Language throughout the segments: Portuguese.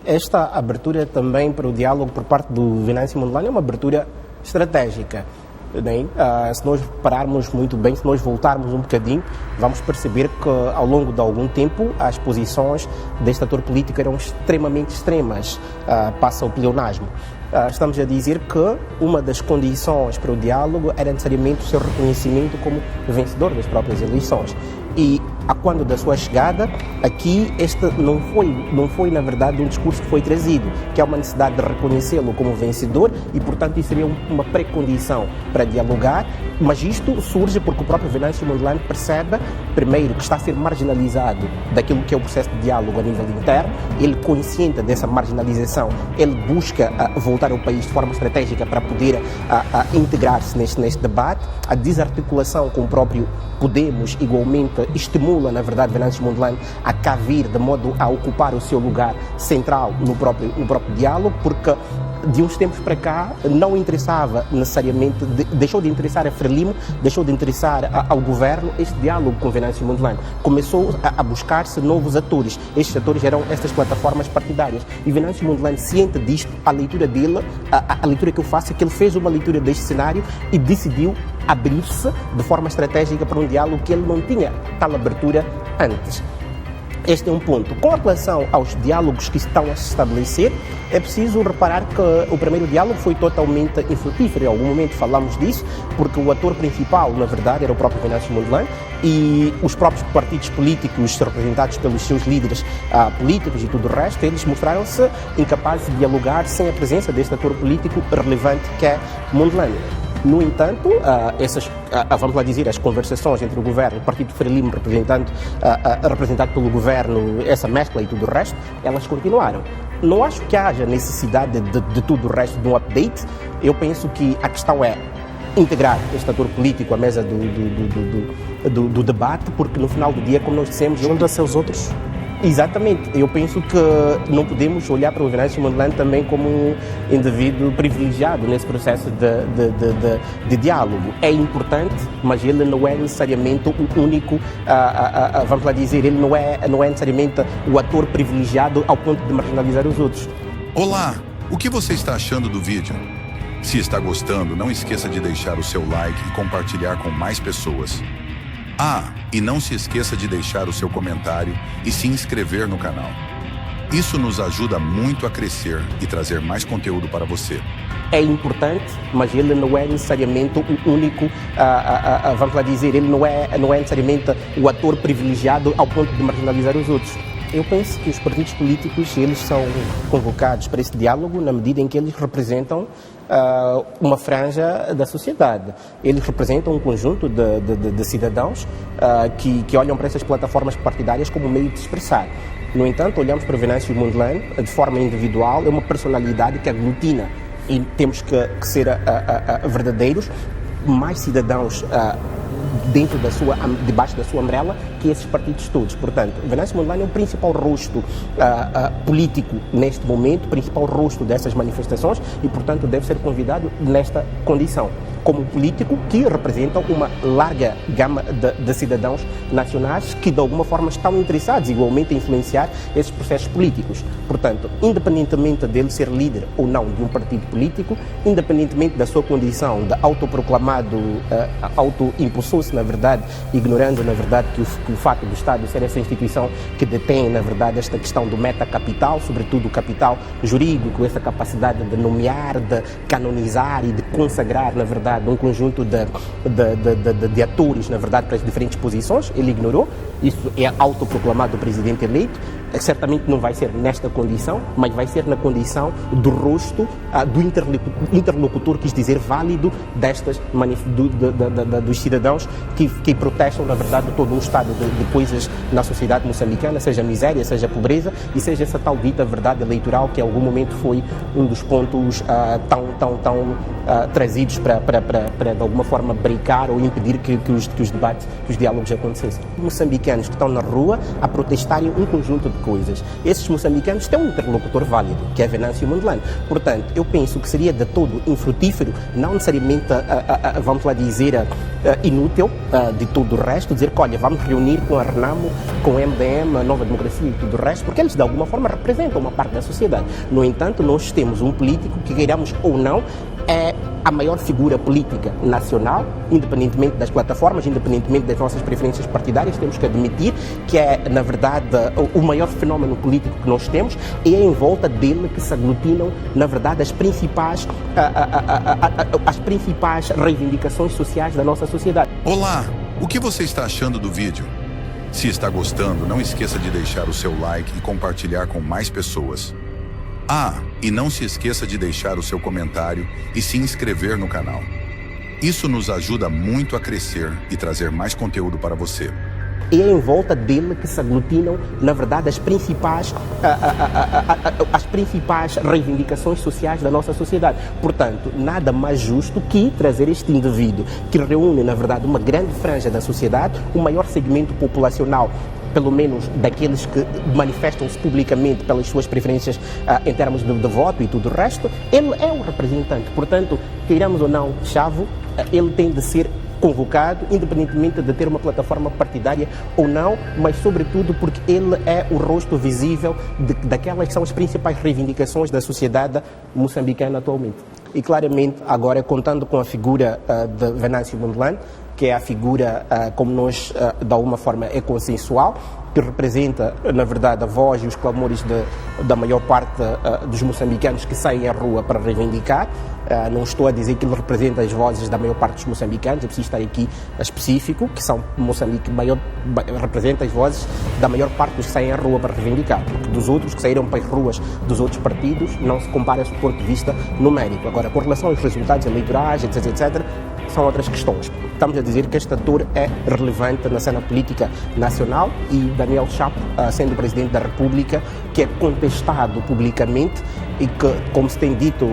esta abertura também para o diálogo por parte do Venâncio Mondlane é uma abertura estratégica. Bem, se nós pararmos muito bem, se nós voltarmos um bocadinho, vamos perceber que ao longo de algum tempo as posições deste ator político eram extremamente extremas, passa o pleonasmo. Estamos a dizer que uma das condições para o diálogo era necessariamente o seu reconhecimento como vencedor das próprias eleições. E a quando da sua chegada, aqui este não foi na verdade um discurso que foi trazido, que é uma necessidade de reconhecê-lo como vencedor e, portanto, isso seria uma pré-condição para dialogar, mas isto surge porque o próprio Venâncio Mondlane percebe, primeiro, que está a ser marginalizado daquilo que é o processo de diálogo a nível interno, ele consciente dessa marginalização, ele busca voltar ao país de forma estratégica para poder integrar-se neste debate, a desarticulação com o próprio Podemos igualmente estimula, na verdade, Venâncio Mondlane a cá vir de modo a ocupar o seu lugar central no próprio diálogo, porque de uns tempos para cá não interessava necessariamente, deixou de interessar a Frelimo, deixou de interessar ao governo este diálogo com Venâncio Mondlane. Começou a buscar-se novos atores. Estes atores eram estas plataformas partidárias. E Venâncio Mondlane, ciente disto, a leitura dele, a leitura que eu faço é que ele fez uma leitura deste cenário e decidiu abrir-se de forma estratégica para um diálogo que ele não tinha tal abertura antes. Este é um ponto. Com relação aos diálogos que estão a se estabelecer, é preciso reparar que o primeiro diálogo foi totalmente infrutífero. Em algum momento falamos disso, porque o ator principal, na verdade, era o próprio Venâncio Mondlane e os próprios partidos políticos representados pelos seus líderes políticos e tudo o resto, eles mostraram-se incapazes de dialogar sem a presença deste ator político relevante que é Mondlane. No entanto, vamos lá dizer, as conversações entre o governo e o Partido Frelimo representado pelo governo, essa mescla e tudo o resto, elas continuaram. Não acho que haja necessidade de tudo o resto de um update. Eu penso que a questão é integrar este ator político à mesa do debate, porque no final do dia, como nós dissemos... Junta-se aos outros? Exatamente. Eu penso que não podemos olhar para o Venâncio Mondlane também como um indivíduo privilegiado nesse processo de diálogo. É importante, mas ele não é necessariamente o único, vamos lá dizer, ele não é necessariamente o ator privilegiado ao ponto de marginalizar os outros. Olá! O que você está achando do vídeo? Se está gostando, não esqueça de deixar o seu like e compartilhar com mais pessoas. E não se esqueça de deixar o seu comentário e se inscrever no canal. Isso nos ajuda muito a crescer e trazer mais conteúdo para você. É importante, mas ele não é necessariamente o único, vamos lá dizer, ele não é necessariamente o ator privilegiado ao ponto de marginalizar os outros. Eu penso que os partidos políticos, eles são convocados para esse diálogo na medida em que eles representam uma franja da sociedade. Eles representam um conjunto de cidadãos que olham para essas plataformas partidárias como um meio de expressar. No entanto, olhamos para o Venâncio Mondlane de forma individual, é uma personalidade que aglutina e temos que ser verdadeiros, mais cidadãos debaixo da sua umbrella que esses partidos todos. Portanto, Venâncio Mondlane é o principal rosto político neste momento, o principal rosto dessas manifestações e, portanto, deve ser convidado nesta condição, como político que representa uma larga gama de cidadãos nacionais que, de alguma forma, estão interessados igualmente em influenciar esses processos políticos. Portanto, independentemente dele ser líder ou não de um partido político, independentemente da sua condição de autoproclamado, auto-impulsou-se, na verdade, ignorando, na verdade, que o fato do Estado ser essa instituição que detém, na verdade, esta questão do metacapital, sobretudo o capital jurídico, essa capacidade de nomear, de canonizar e de consagrar, na verdade, um conjunto de atores, na verdade, para as diferentes posições, ele ignorou. Isso é autoproclamado presidente eleito. Certamente não vai ser nesta condição, mas vai ser na condição do rosto do interlocutor, quis dizer, válido dos cidadãos que protestam, na verdade, todo um estado de coisas na sociedade moçambicana, seja miséria, seja pobreza e seja essa tal dita verdade eleitoral que em algum momento foi um dos pontos tão trazidos para de alguma forma brincar ou impedir que os debates, que os diálogos acontecessem. O moçambicano moçambicanos que estão na rua a protestarem um conjunto de coisas. Esses moçambicanos têm um interlocutor válido, que é Venâncio Mondlane. Portanto, eu penso que seria de todo infrutífero, não necessariamente, vamos lá dizer, inútil de tudo o resto, dizer que, olha, vamos reunir com a Renamo, com o MDM, a Nova Democracia e tudo o resto, porque eles de alguma forma representam uma parte da sociedade. No entanto, nós temos um político que, queiramos ou não, é a maior figura política nacional, independentemente das plataformas, independentemente das nossas preferências partidárias, temos que admitir que é, na verdade, o maior fenómeno político que nós temos, e é em volta dele que se aglutinam, na verdade, as principais reivindicações sociais da nossa sociedade. Olá! O que você está achando do vídeo? Se está gostando, não esqueça de deixar o seu like e compartilhar com mais pessoas. E não se esqueça de deixar o seu comentário e se inscrever no canal. Isso nos ajuda muito a crescer e trazer mais conteúdo para você. E é em volta dele que se aglutinam, na verdade, as principais reivindicações sociais da nossa sociedade. Portanto, nada mais justo que trazer este indivíduo que reúne, na verdade, uma grande franja da sociedade, o maior segmento populacional, pelo menos daqueles que manifestam-se publicamente pelas suas preferências em termos de voto e tudo o resto. Ele é o representante. Portanto, queiramos ou não, Chavo, ele tem de ser convocado, independentemente de ter uma plataforma partidária ou não, mas sobretudo porque ele é o rosto visível daquelas que são as principais reivindicações da sociedade moçambicana atualmente. E claramente, agora contando com a figura de Venâncio Mondlane, que é a figura, como nós, de alguma forma, é consensual, que representa, na verdade, a voz e os clamores da maior parte dos moçambicanos que saem à rua para reivindicar. Não estou a dizer que ele representa as vozes da maior parte dos moçambicanos, é preciso estar aqui específico, que são Moçambique representa as vozes da maior parte dos que saem à rua para reivindicar, porque dos outros que saíram para as ruas dos outros partidos não se compara do ponto de vista numérico. Agora, com relação aos resultados eleitorais, etc., são outras questões. Estamos a dizer que este ator é relevante na cena política nacional e Daniel Chapo, sendo Presidente da República, que é contestado publicamente e que, como se tem dito,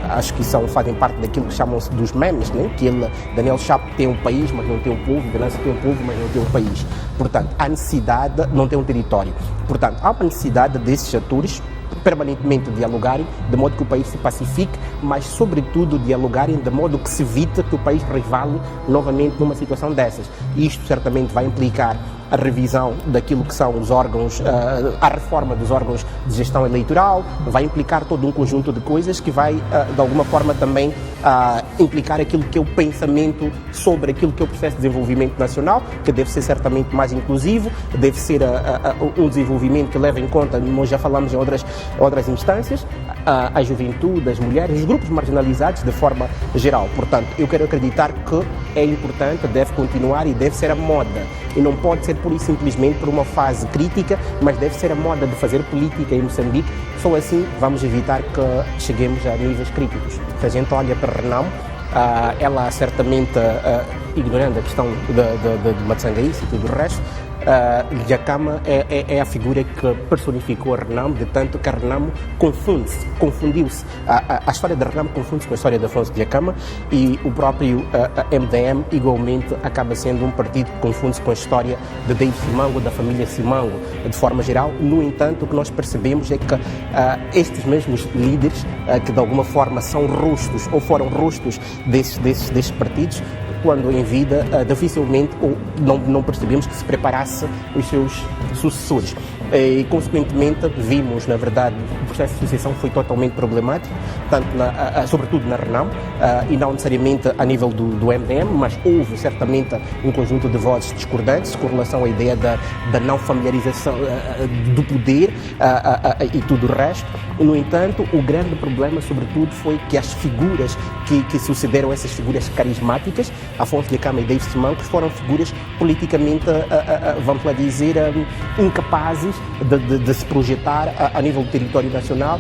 acho que fazem parte daquilo que chamam-se dos memes, né? Que Daniel Chapo tem um país, mas não tem um povo, Venâncio tem um povo, mas não tem um país. Portanto, há necessidade, não tem um território. Portanto, há uma necessidade desses atores permanentemente dialogarem, de modo que o país se pacifique, mas sobretudo dialogarem de modo que se evite que o país resvale novamente numa situação dessas. E isto certamente vai implicar a revisão daquilo que são os órgãos, a reforma dos órgãos de gestão eleitoral, vai implicar todo um conjunto de coisas que vai, de alguma forma, também implicar aquilo que é o pensamento sobre aquilo que é o processo de desenvolvimento nacional, que deve ser certamente mais inclusivo, deve ser um desenvolvimento que leva em conta, nós já falamos em outras instâncias, a juventude, as mulheres, os grupos marginalizados de forma geral. Portanto, eu quero acreditar que é importante, deve continuar e deve ser a moda. E não pode ser pura e simplesmente por uma fase crítica, mas deve ser a moda de fazer política em Moçambique. Só assim vamos evitar que cheguemos a níveis críticos. Se a gente olha para Renamo, ela certamente, ignorando a questão de Matsangaíça e tudo o resto, Dhlakama é a figura que personificou a Renamo, de tanto que a Renamo confundiu-se. A história da Renamo confunde-se com a história de Afonso Dhlakama e o próprio MDM, igualmente, acaba sendo um partido que confunde-se com a história de David Simango, da família Simango, de forma geral. No entanto, o que nós percebemos é que estes mesmos líderes, que de alguma forma são rostos ou foram rostos desses partidos, quando em vida, dificilmente não percebemos que se preparasse os seus sucessores. E, consequentemente, vimos, na verdade, o processo de sucessão foi totalmente problemático, sobretudo na Renamo, e não necessariamente a nível do MDM, mas houve certamente um conjunto de vozes discordantes com relação à ideia da não familiarização do poder e tudo o resto. No entanto, o grande problema, sobretudo, foi que as figuras que sucederam, essas figuras carismáticas, Afonso Dhlakama e David Simango, foram figuras politicamente, vamos lá dizer, incapazes de se projetar a nível do território nacional.